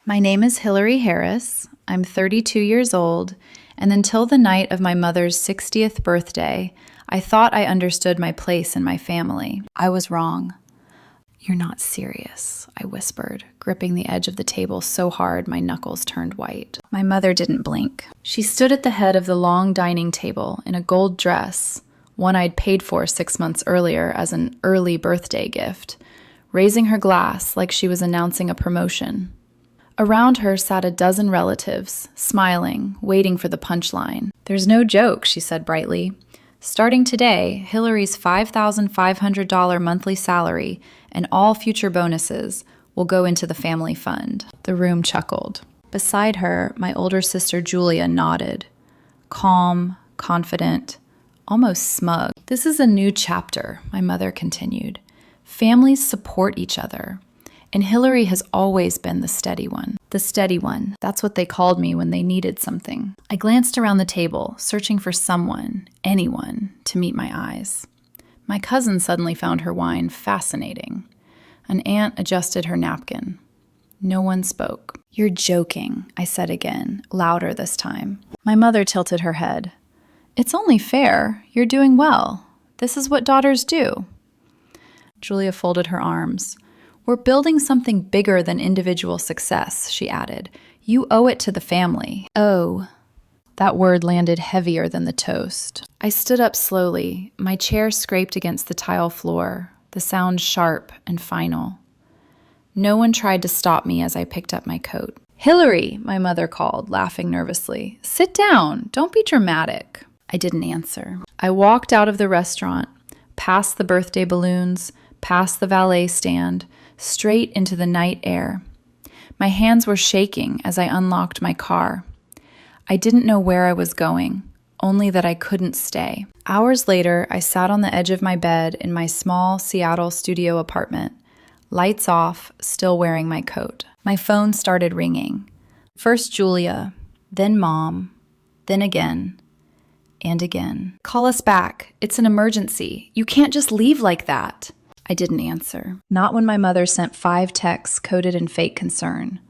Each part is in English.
My name is Hillary Harris. I'm 32 years old, and until the night of my mother's 60th birthday, I thought I understood my place in my family. I was wrong. You're not serious, I whispered, gripping the edge of the table so hard my knuckles turned white. My mother didn't blink. She stood at the head of the long dining table in a gold dress, one I'd paid for 6 months earlier as an early birthday gift, raising her glass like she was announcing a promotion. Around her sat a dozen relatives, smiling, waiting for the punchline. "There's no joke," she said brightly. "Starting today, Hillary's $5,500 monthly salary and all future bonuses will go into the family fund." The room chuckled. Beside her, my older sister Julia nodded, calm, confident, almost smug. "This is a new chapter," my mother continued. "Families support each other. And Hillary has always been the steady one. The steady one. That's what they called me when they needed something." I glanced around the table, searching for someone, anyone, to meet my eyes. My cousin suddenly found her wine fascinating. An aunt adjusted her napkin. No one spoke. "You're joking," I said again, louder this time. My mother tilted her head. "It's only fair. You're doing well. This is what daughters do." Julia folded her arms. "We're building something bigger than individual success," she added. "You owe it to the family." "Oh." That word landed heavier than the toast. I stood up slowly. My chair scraped against the tile floor, the sound sharp and final. No one tried to stop me as I picked up my coat. "Hillary," my mother called, laughing nervously. "Sit down. Don't be dramatic." I didn't answer. I walked out of the restaurant, past the birthday balloons, past the valet stand, straight into the night air. My hands were shaking as I unlocked my car. I didn't know where I was going, only that I couldn't stay. Hours later, I sat on the edge of my bed in my small Seattle studio apartment, lights off, still wearing my coat. My phone started ringing. First Julia, then Mom, then again, and again. "Call us back. It's an emergency. You can't just leave like that." I didn't answer. Not when my mother sent 5 texts coded in fake concern.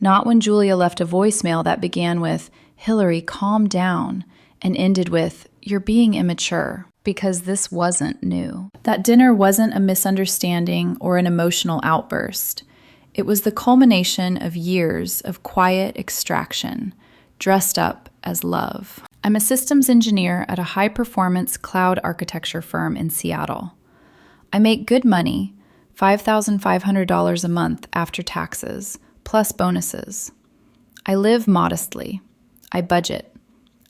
Not when Julia left a voicemail that began with, "Hillary, calm down," and ended with, "You're being immature," because this wasn't new. That dinner wasn't a misunderstanding or an emotional outburst. It was the culmination of years of quiet extraction, dressed up as love. I'm a systems engineer at a high-performance cloud architecture firm in Seattle. I make good money, $5,500 a month after taxes, plus bonuses. I live modestly. I budget.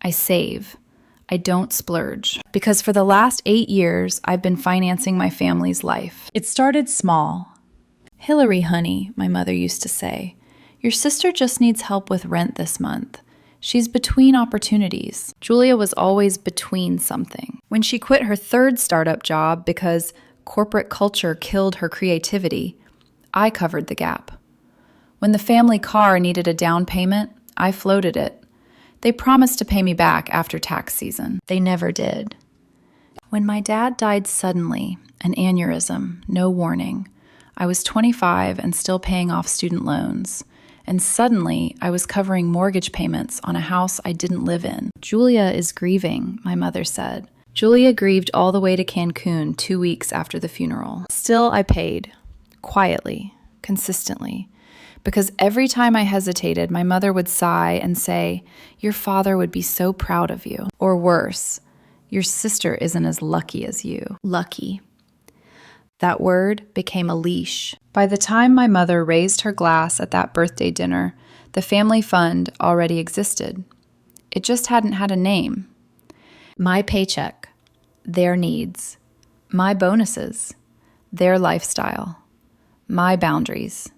I save. I don't splurge. Because for the last 8 years, I've been financing my family's life. It started small. "Hillary, honey," my mother used to say, "your sister just needs help with rent this month. She's between opportunities." Julia was always between something. When she quit her 3rd startup job because corporate culture killed her creativity, I covered the gap. When the family car needed a down payment, I floated it. They promised to pay me back after tax season. They never did. When my dad died suddenly, an aneurysm, no warning, I was 25 and still paying off student loans. And suddenly, I was covering mortgage payments on a house I didn't live in. "Julia is grieving," my mother said. Julia grieved all the way to Cancun 2 weeks after the funeral. Still, I paid. Quietly. Consistently. Because every time I hesitated, my mother would sigh and say, "Your father would be so proud of you." Or worse, "Your sister isn't as lucky as you." Lucky. That word became a leash. By the time my mother raised her glass at that birthday dinner, the family fund already existed. It just hadn't had a name. My paycheck, their needs. My bonuses, their lifestyle. My boundaries,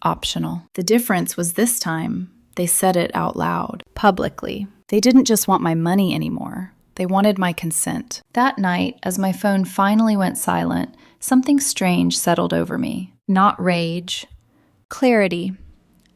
optional. The difference was this time, they said it out loud, publicly. They didn't just want my money anymore. They wanted my consent. That night, as my phone finally went silent, something strange settled over me. Not rage, clarity.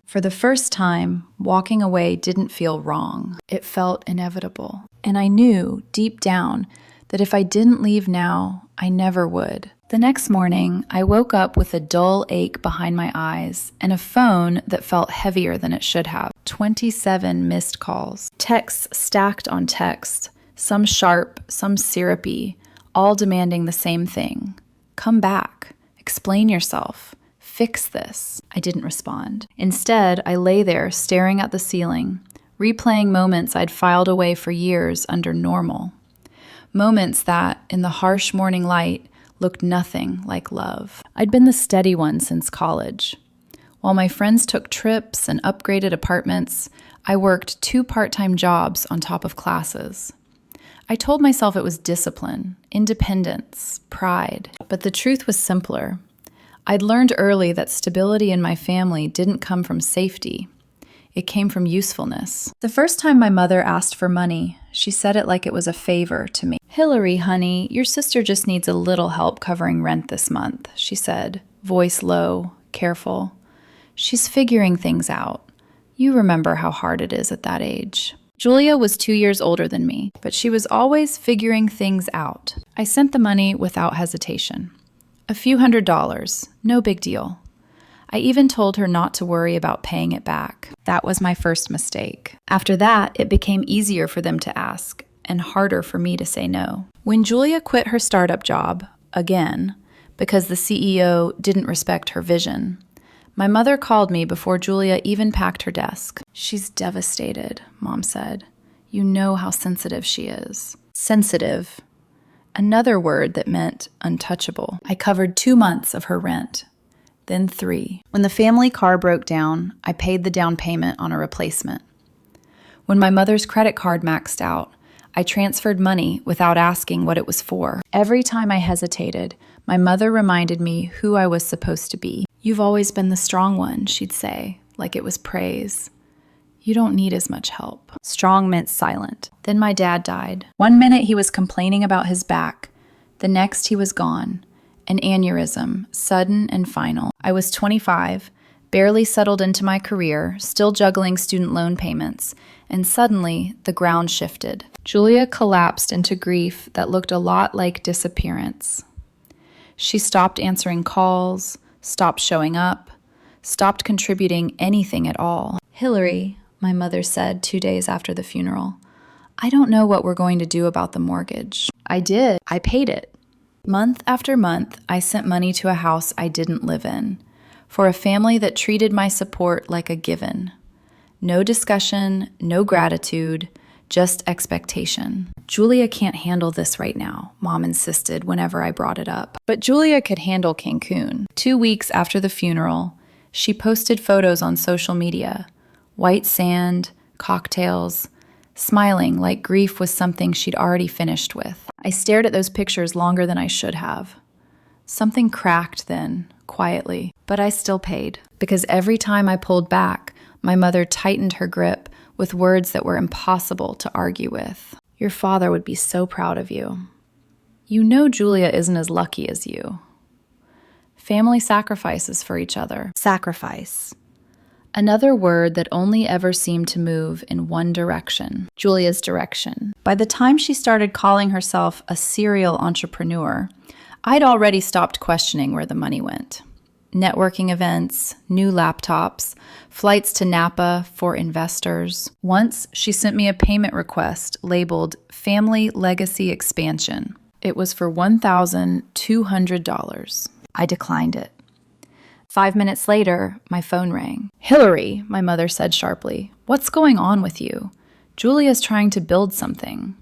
For the first time, walking away didn't feel wrong. It felt inevitable. And I knew, deep down, that if I didn't leave now, I never would. The next morning, I woke up with a dull ache behind my eyes and a phone that felt heavier than it should have. 27 missed calls. Texts stacked on text, some sharp, some syrupy, all demanding the same thing. Come back. Explain yourself. Fix this. I didn't respond. Instead, I lay there staring at the ceiling, replaying moments I'd filed away for years under normal. Moments that, in the harsh morning light, looked nothing like love. I'd been the steady one since college. While my friends took trips and upgraded apartments, I worked 2 part-time jobs on top of classes. I told myself it was discipline, independence, pride, but the truth was simpler. I'd learned early that stability in my family didn't come from safety. It came from usefulness. The first time my mother asked for money, she said it like it was a favor to me. "Hillary, honey, your sister just needs a little help covering rent this month," she said, voice low, careful. "She's figuring things out. You remember how hard it is at that age." Julia was 2 years older than me, but she was always figuring things out. I sent the money without hesitation. A few $100s, no big deal. I even told her not to worry about paying it back. That was my first mistake. After that, it became easier for them to ask and harder for me to say no. When Julia quit her startup job, again, because the CEO didn't respect her vision, my mother called me before Julia even packed her desk. "She's devastated," Mom said. "You know how sensitive she is." Sensitive. Another word that meant untouchable. I covered 2 months of her rent, then 3. When the family car broke down, I paid the down payment on a replacement. When my mother's credit card maxed out, I transferred money without asking what it was for. Every time I hesitated, my mother reminded me who I was supposed to be. "You've always been the strong one," she'd say, like it was praise. "You don't need as much help." Strong meant silent. Then my dad died. One minute he was complaining about his back. The next he was gone. An aneurysm, sudden and final. I was 25, barely settled into my career, still juggling student loan payments, and suddenly the ground shifted. Julia collapsed into grief that looked a lot like disappearance. She stopped answering calls, stopped showing up, stopped contributing anything at all. "Hillary," my mother said 2 days after the funeral, "I don't know what we're going to do about the mortgage." I did. I paid it. Month after month, I sent money to a house I didn't live in, for a family that treated my support like a given. No discussion, no gratitude, just expectation. "Julia can't handle this right now," Mom insisted whenever I brought it up. But Julia could handle Cancun. 2 weeks after the funeral, she posted photos on social media. White sand, cocktails, smiling like grief was something she'd already finished with. I stared at those pictures longer than I should have. Something cracked then, quietly, but I still paid. Because every time I pulled back, my mother tightened her grip with words that were impossible to argue with. "Your father would be so proud of you. You know Julia isn't as lucky as you." Family sacrifices for each other. Sacrifice. Another word that only ever seemed to move in one direction, Julia's direction. By the time she started calling herself a serial entrepreneur, I'd already stopped questioning where the money went. Networking events, new laptops, flights to Napa for investors. Once, she sent me a payment request labeled Family Legacy Expansion. It was for $1,200. I declined it. 5 minutes later, my phone rang. "Hillary," my mother said sharply, "what's going on with you? Julia's trying to build something."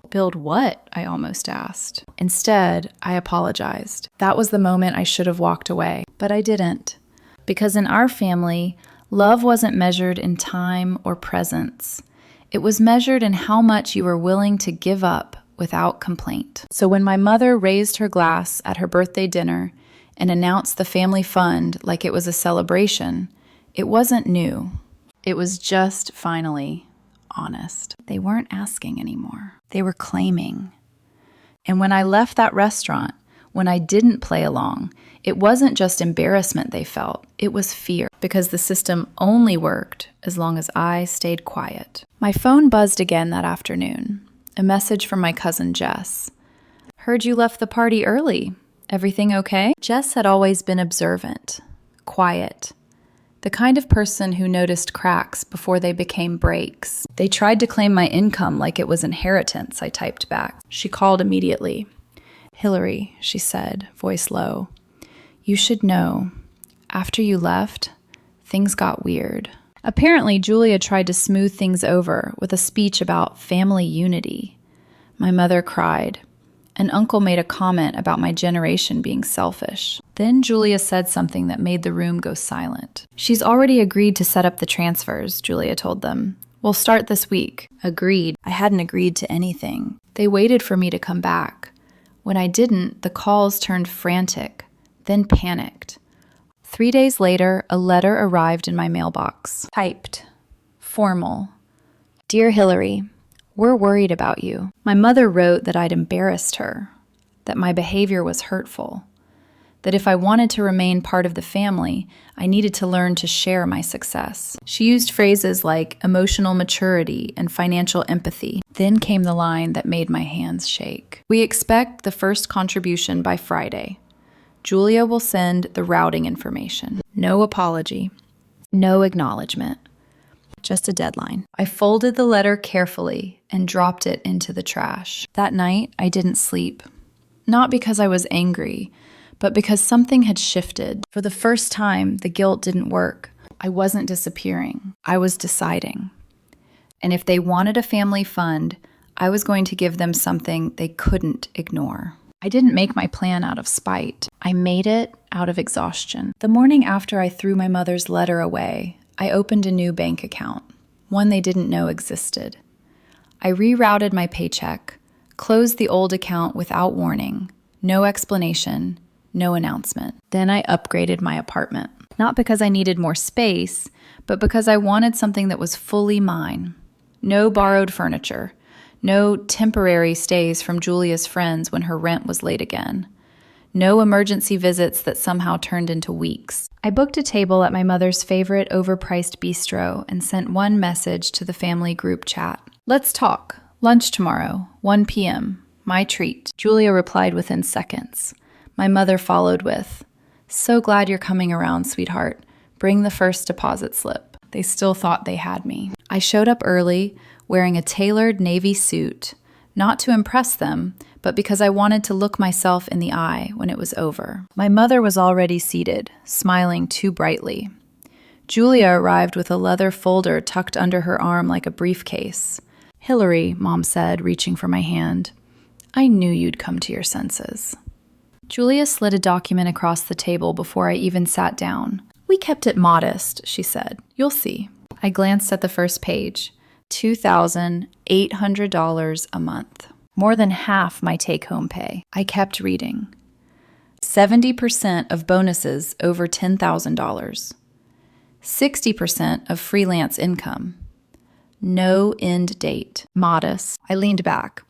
"Build what?" I almost asked. Instead, I apologized. That was the moment I should have walked away, but I didn't. Because in our family, love wasn't measured in time or presence. It was measured in how much you were willing to give up without complaint. So when my mother raised her glass at her birthday dinner and announced the family fund like it was a celebration, it wasn't new. It was just finally honest. They weren't asking anymore. They were claiming. And when I left that restaurant, when I didn't play along, it wasn't just embarrassment they felt, it was fear, because the system only worked as long as I stayed quiet. My phone buzzed again that afternoon. A message from my cousin Jess. "Heard you left the party early. Everything okay? Jess had always been observant, quiet, the kind of person who noticed cracks before they became breaks. They tried to claim my income like it was inheritance, I typed back. She called immediately. Hillary, she said, voice low, you should know, after you left, things got weird. Apparently, Julia tried to smooth things over with a speech about family unity. My mother cried. An uncle made a comment about my generation being selfish. Then Julia said something that made the room go silent. She's already agreed to set up the transfers, Julia told them. We'll start this week. Agreed. I hadn't agreed to anything. They waited for me to come back. When I didn't, the calls turned frantic, then panicked. 3 days later, a letter arrived in my mailbox. Typed. Formal. Dear Hillary, we're worried about you. My mother wrote that I'd embarrassed her, that my behavior was hurtful, that if I wanted to remain part of the family, I needed to learn to share my success. She used phrases like emotional maturity and financial empathy. Then came the line that made my hands shake. We expect the first contribution by Friday. Julia will send the routing information. No apology. No acknowledgement. Just a deadline. I folded the letter carefully and dropped it into the trash. That night, I didn't sleep. Not because I was angry, but because something had shifted. For the first time, the guilt didn't work. I wasn't disappearing. I was deciding. And if they wanted a family fund, I was going to give them something they couldn't ignore. I didn't make my plan out of spite. I made it out of exhaustion. The morning after I threw my mother's letter away, I opened a new bank account, one they didn't know existed. I rerouted my paycheck, closed the old account without warning, no explanation, no announcement. Then I upgraded my apartment. Not because I needed more space, but because I wanted something that was fully mine. No borrowed furniture. No temporary stays from Julia's friends when her rent was late again. No emergency visits that somehow turned into weeks. I booked a table at my mother's favorite overpriced bistro and sent one message to the family group chat. Let's talk. Lunch tomorrow, 1 p.m. My treat. Julia replied within seconds. My mother followed with, so glad you're coming around, sweetheart. Bring the first deposit slip. They still thought they had me. I showed up early, wearing a tailored navy suit, not to impress them, but because I wanted to look myself in the eye when it was over. My mother was already seated, smiling too brightly. Julia arrived with a leather folder tucked under her arm like a briefcase. Hillary, Mom said, reaching for my hand, I knew you'd come to your senses. Julia slid a document across the table before I even sat down. We kept it modest, she said. You'll see. I glanced at the first page. $2,800 a month. More than half my take-home pay. I kept reading. 70% of bonuses over $10,000. 60% of freelance income. No end date. Modest. I leaned back.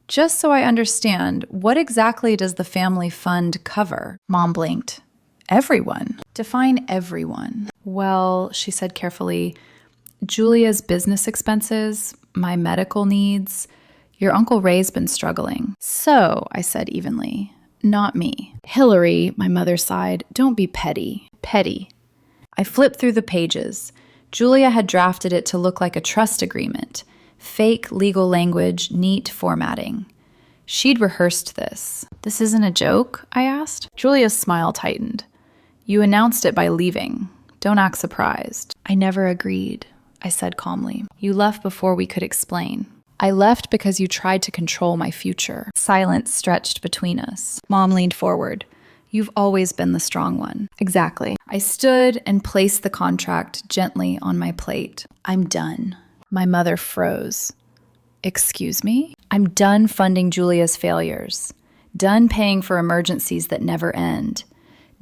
Just so I understand, what exactly does the family fund cover? Mom blinked. Everyone. Define everyone. Well, she said carefully, Julia's business expenses, my medical needs. Your Uncle Ray's been struggling. So, I said evenly, not me. Hillary, my mother sighed, don't be petty. Petty. I flipped through the pages. Julia had drafted it to look like a trust agreement. Fake legal language, neat formatting. She'd rehearsed this. This isn't a joke? I asked. Julia's smile tightened. You announced it by leaving. Don't act surprised. I never agreed, I said calmly. You left before we could explain. I left because you tried to control my future. Silence stretched between us. Mom leaned forward. You've always been the strong one. Exactly. I stood and placed the contract gently on my plate. I'm done. My mother froze. Excuse me? I'm done funding Julia's failures. Done paying for emergencies that never end.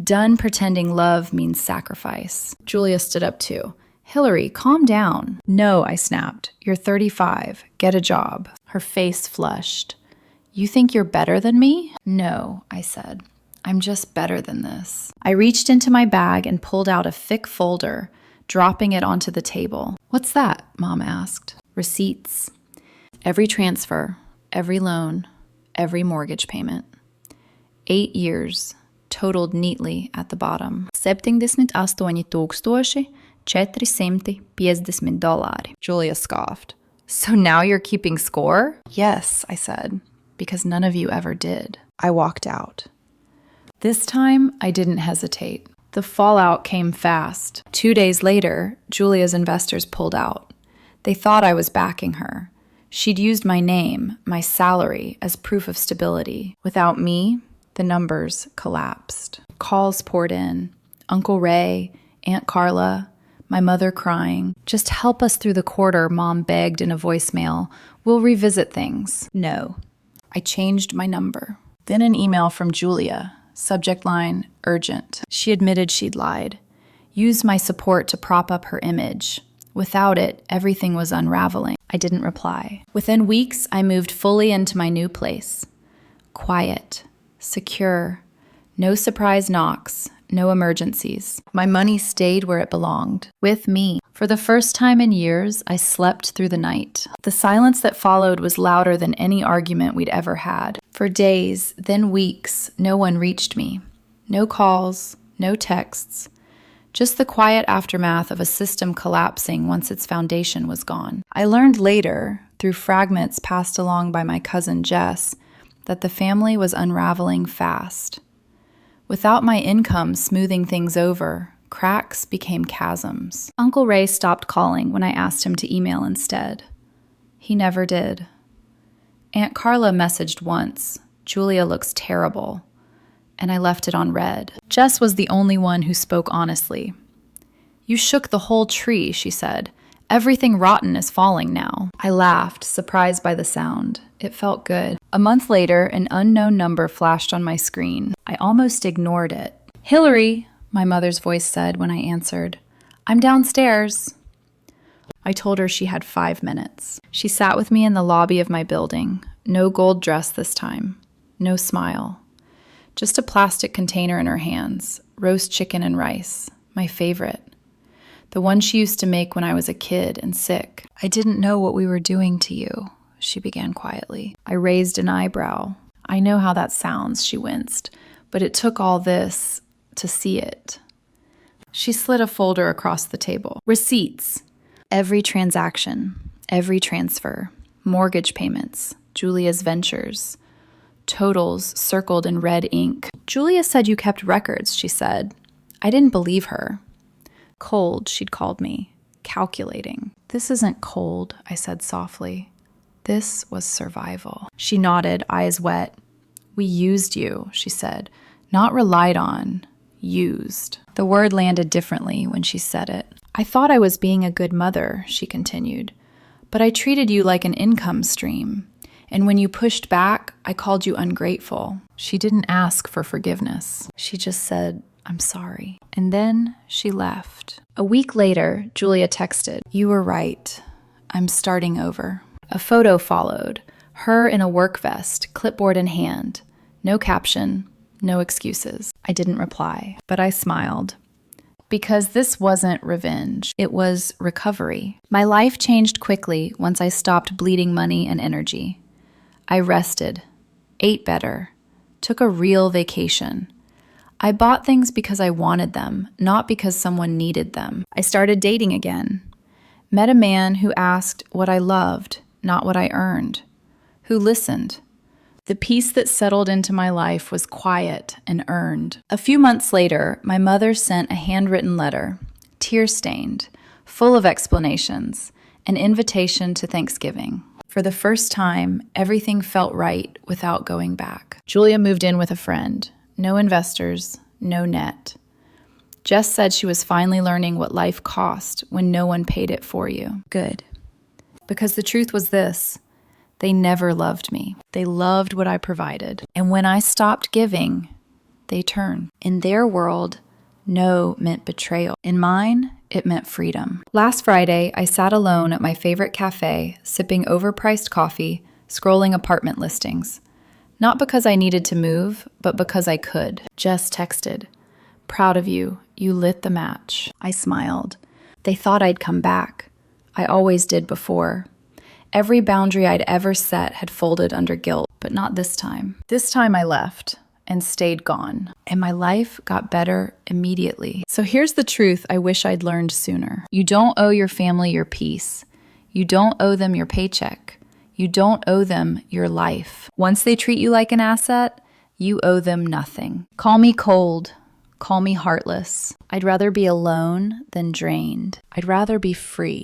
Done pretending love means sacrifice. Julia stood up too. Hillary, calm down. No, I snapped. You're 35. Get a job. Her face flushed. You think you're better than me? No, I said. I'm just better than this. I reached into my bag and pulled out a thick folder, dropping it onto the table. What's that? Mom asked. Receipts. Every transfer, every loan, every mortgage payment. 8 years, totaled neatly at the bottom. $7,850. Julia scoffed. So now you're keeping score? Yes, I said, because none of you ever did. I walked out. This time, I didn't hesitate. The fallout came fast. 2 days later, Julia's investors pulled out. They thought I was backing her. She'd used my name, my salary, as proof of stability. Without me, the numbers collapsed. Calls poured in. Uncle Ray, Aunt Carla, my mother crying. Just help us through the quarter, Mom begged in a voicemail. We'll revisit things. No. I changed my number. Then an email from Julia. Subject line, urgent. She admitted she'd lied. Used my support to prop up her image. Without it, everything was unraveling. I didn't reply. Within weeks, I moved fully into my new place. Quiet, secure, no surprise knocks, no emergencies. My money stayed where it belonged, with me. For the first time in years, I slept through the night. The silence that followed was louder than any argument we'd ever had. For days, then weeks, no one reached me. No calls, no texts. Just the quiet aftermath of a system collapsing once its foundation was gone. I learned later, through fragments passed along by my cousin Jess, that the family was unraveling fast. Without my income smoothing things over, cracks became chasms. Uncle Ray stopped calling when I asked him to email instead. He never did. Aunt Carla messaged once, "Julia looks terrible," and I left it on read. Jess was the only one who spoke honestly. "You shook the whole tree," she said. "Everything rotten is falling now." I laughed, surprised by the sound. It felt good. A month later, an unknown number flashed on my screen. I almost ignored it. "Hillary," my mother's voice said when I answered. "I'm downstairs." I told her she had 5 minutes. She sat with me in the lobby of my building. No gold dress this time. No smile. Just a plastic container in her hands. Roast chicken and rice. My favorite. The one she used to make when I was a kid and sick. "I didn't know what we were doing to you," she began quietly. I raised an eyebrow. "I know how that sounds," she winced, "but it took all this to see it." She slid a folder across the table. Receipts. Every transaction, every transfer, mortgage payments, Julia's ventures. Totals circled in red ink. "Julia said you kept records," she said. I didn't believe her. Cold, she'd called me. Calculating. "This isn't cold," I said softly. "This was survival." She nodded, eyes wet. "We used you," she said. "Not relied on. Used." The word landed differently when she said it. "I thought I was being a good mother," she continued. "But I treated you like an income stream. And when you pushed back, I called you ungrateful." She didn't ask for forgiveness. She just said, "I'm sorry." And then she left. A week later, Julia texted, "You were right. I'm starting over." A photo followed, her in a work vest, clipboard in hand. No caption, no excuses. I didn't reply, but I smiled. Because this wasn't revenge, it was recovery. My life changed quickly once I stopped bleeding money and energy. I rested, ate better, took a real vacation. I bought things because I wanted them, not because someone needed them. I started dating again. Met a man who asked what I loved, not what I earned. Who listened. The peace that settled into my life was quiet and earned. A few months later, my mother sent a handwritten letter, tear-stained, full of explanations, an invitation to Thanksgiving. For the first time, everything felt right without going back. Julia moved in with a friend. No investors, no net. Jess said she was finally learning what life cost when no one paid it for you. Good. Because the truth was this. They never loved me. They loved what I provided. And when I stopped giving, they turned. In their world, no meant betrayal. In mine, it meant freedom. Last Friday, I sat alone at my favorite cafe, sipping overpriced coffee, scrolling apartment listings. Not because I needed to move, but because I could. Jess texted, "Proud of you. You lit the match." I smiled. They thought I'd come back. I always did before. Every boundary I'd ever set had folded under guilt, but not this time. This time I left, and stayed gone. And my life got better immediately. So here's the truth I wish I'd learned sooner. You don't owe your family your peace. You don't owe them your paycheck. You don't owe them your life. Once they treat you like an asset, you owe them nothing. Call me cold. Call me heartless. I'd rather be alone than drained. I'd rather be free.